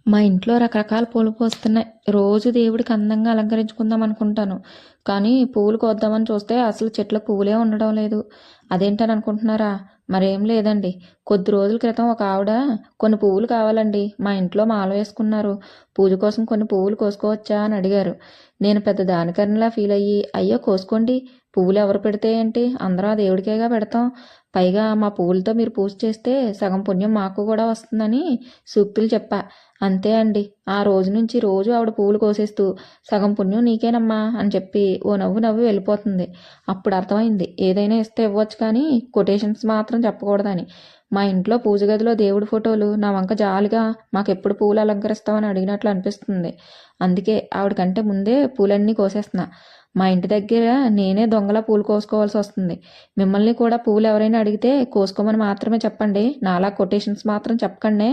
మా ఇంట్లో రకరకాల పూలు పూస్తున్నాయి. రోజు దేవుడికి అందంగా అలంకరించుకుందాం అనుకుంటాను. కానీ పువ్వులు కోద్దామని చూస్తే అసలు చెట్లకు పువ్వులే ఉండడం లేదు. అదేంటని అనుకుంటున్నారా? మరేం లేదండి. కొద్ది రోజుల క్రితం ఒక ఆవిడ కొన్ని పువ్వులు కావాలండి, మా ఇంట్లో మాల వేసుకున్నారు, పూజ కోసం కొన్ని పువ్వులు కోసుకోవచ్చా అని అడిగారు. నేను పెద్ద దానికనిలా ఫీల్ అయ్యి, అయ్యో కోసుకోండి, పువ్వులు ఎవరు పెడితే ఏంటి, అందరం ఆ దేవుడికేగా పెడతాం, పైగా మా పువ్వులతో మీరు పూజ చేస్తే సగం పుణ్యం మాకు కూడా వస్తుందని సూక్తులు చెప్పా. అంతే అండి. ఆ రోజు నుంచి రోజు ఆవిడ పువ్వులు కోసేస్తూ సగం పుణ్యం నీకేనమ్మా అని చెప్పి ఓ నవ్వు నవ్వి వెళ్ళిపోతుంది. అప్పుడు అర్థమైంది ఏదైనా ఇస్తే ఇవ్వచ్చు కానీ కొటేషన్స్ మాత్రం చెప్పకూడదని. మా ఇంట్లో పూజ గదిలో దేవుడి ఫోటోలు నా వంక జాలిగా మాకెప్పుడు పూలు అలంకరిస్తామని అడిగినట్లు అనిపిస్తుంది. అందుకే ఆవిడ కంటే ముందే పూలన్నీ కోసేస్తున్నా. మా ఇంటి దగ్గర నేనే దొంగలా పూలు కోసుకోవాల్సి వస్తుంది. మిమ్మల్ని కూడా పువ్వులు ఎవరైనా అడిగితే కోసుకోమని మాత్రమే చెప్పండి, నాలా కొటేషన్స్ మాత్రం చెప్పకండే.